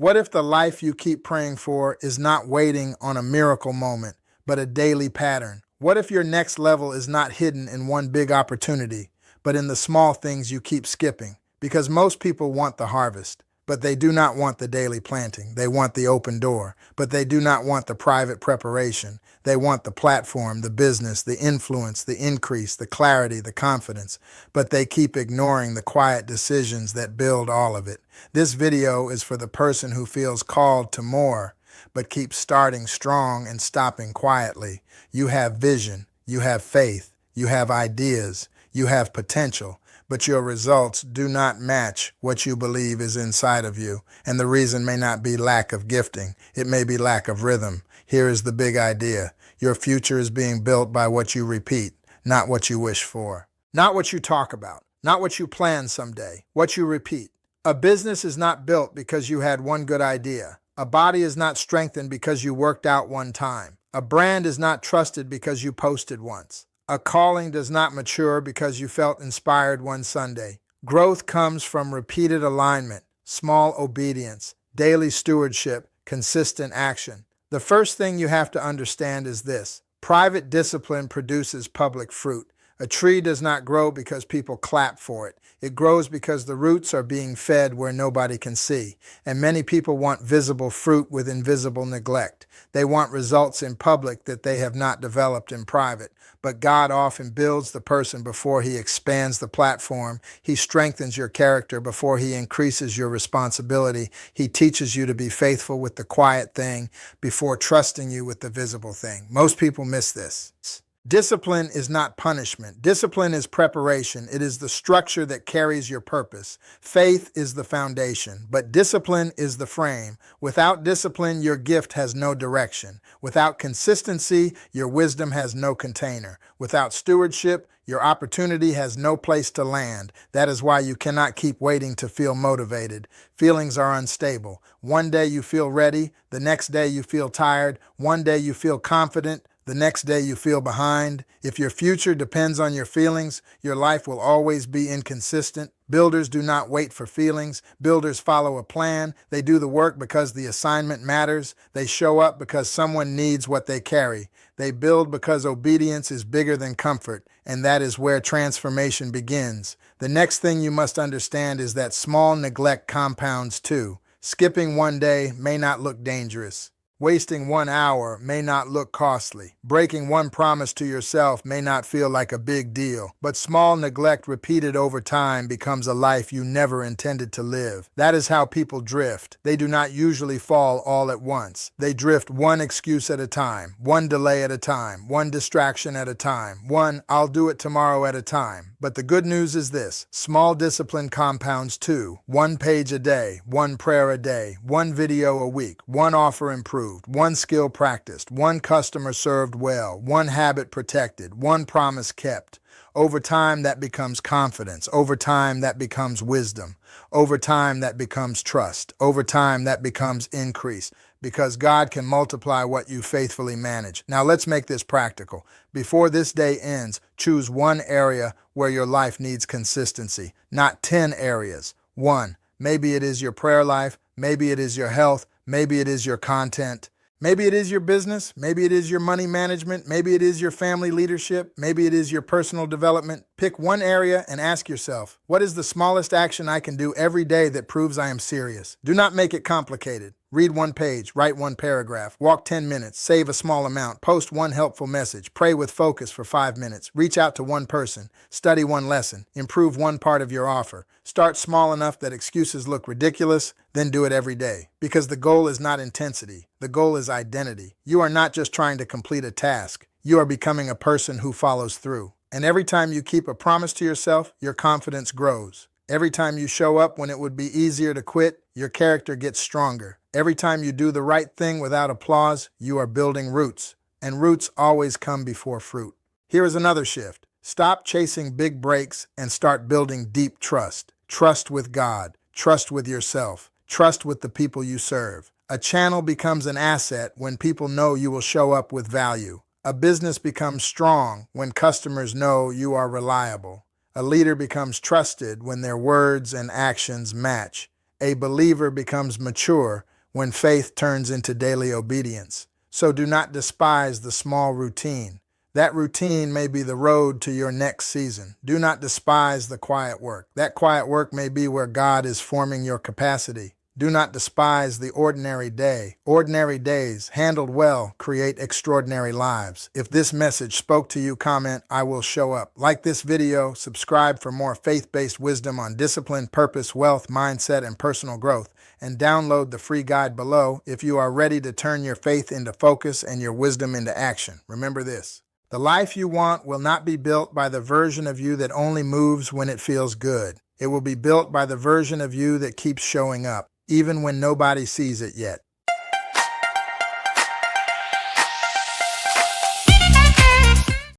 What if the life you keep praying for is not waiting on a miracle moment, but a daily pattern? What if your next level is not hidden in one big opportunity, but in the small things you keep skipping? Because most people want the harvest, but they do not want the daily planting. They want the open door, but they do not want the private preparation. They want the platform, the business, the influence, the increase, the clarity, the confidence, but they keep ignoring the quiet decisions that build all of it. This video is for the person who feels called to more, but keeps starting strong and stopping quietly. You have vision, you have faith, you have ideas, you have potential, but your results do not match what you believe is inside of you. And the reason may not be lack of gifting. It may be lack of rhythm. Here is the big idea. Your future is being built by what you repeat, not what you wish for. Not what you talk about, not what you plan someday, what you repeat. A business is not built because you had one good idea. A body is not strengthened because you worked out one time. A brand is not trusted because you posted once. A calling does not mature because you felt inspired one Sunday. Growth comes from repeated alignment, small obedience, daily stewardship, consistent action. The first thing you have to understand is this: private discipline produces public fruit. A tree does not grow because people clap for it. It grows because the roots are being fed where nobody can see. And many people want visible fruit with invisible neglect. They want results in public that they have not developed in private. But God often builds the person before He expands the platform. He strengthens your character before He increases your responsibility. He teaches you to be faithful with the quiet thing before trusting you with the visible thing. Most people miss this. Discipline is not punishment. Discipline is preparation. It is the structure that carries your purpose. Faith is the foundation, but discipline is the frame. Without discipline, your gift has no direction. Without consistency, your wisdom has no container. Without stewardship, your opportunity has no place to land. That is why you cannot keep waiting to feel motivated. Feelings are unstable. One day you feel ready. The next day you feel tired. One day you feel confident. The next day you feel behind. If your future depends on your feelings, your life will always be inconsistent. Builders do not wait for feelings. Builders follow a plan. They do the work because the assignment matters. They show up because someone needs what they carry. They build because obedience is bigger than comfort, and that is where transformation begins. The next thing you must understand is that small neglect compounds too. Skipping one day may not look dangerous. Wasting 1 hour may not look costly. Breaking one promise to yourself may not feel like a big deal. But small neglect repeated over time becomes a life you never intended to live. That is how people drift. They do not usually fall all at once. They drift one excuse at a time, one delay at a time, one distraction at a time, one "I'll do it tomorrow" at a time. But the good news is this: small discipline compounds too. 1 page a day, 1 prayer a day, 1 video a week, 1 offer improved, 1 skill practiced, 1 customer served well, 1 habit protected, 1 promise kept. Over time, that becomes confidence. Over time, that becomes wisdom. Over time, that becomes trust. Over time, that becomes increase. Because God can multiply what you faithfully manage. Now let's make this practical. Before this day ends, choose 1 area where your life needs consistency, not 10 areas. 1. Maybe it is your prayer life. Maybe it is your health. Maybe it is your content. Maybe it is your business. Maybe it is your money management. Maybe it is your family leadership. Maybe it is your personal development. Pick 1 area and ask yourself, what is the smallest action I can do every day that proves I am serious? Do not make it complicated. Read 1 page, write 1 paragraph, walk 10 minutes, save a small amount, post 1 helpful message, pray with focus for 5 minutes, reach out to 1 person, study 1 lesson, improve 1 part of your offer. Start small enough that excuses look ridiculous, then do it every day. Because the goal is not intensity, the goal is identity. You are not just trying to complete a task, you are becoming a person who follows through. And every time you keep a promise to yourself, your confidence grows. Every time you show up when it would be easier to quit, your character gets stronger. Every time you do the right thing without applause, you are building roots. And roots always come before fruit. Here is another shift. Stop chasing big breaks and start building deep trust. Trust with God. Trust with yourself. Trust with the people you serve. A channel becomes an asset when people know you will show up with value. A business becomes strong when customers know you are reliable. A leader becomes trusted when their words and actions match. A believer becomes mature when faith turns into daily obedience. So do not despise the small routine. That routine may be the road to your next season. Do not despise the quiet work. That quiet work may be where God is forming your capacity. Do not despise the ordinary day. Ordinary days, handled well, create extraordinary lives. If this message spoke to you, comment, "I will show up." Like this video, subscribe for more faith-based wisdom on discipline, purpose, wealth, mindset, and personal growth, and download the free guide below if you are ready to turn your faith into focus and your wisdom into action. Remember this: the life you want will not be built by the version of you that only moves when it feels good. It will be built by the version of you that keeps showing up, even when nobody sees it yet.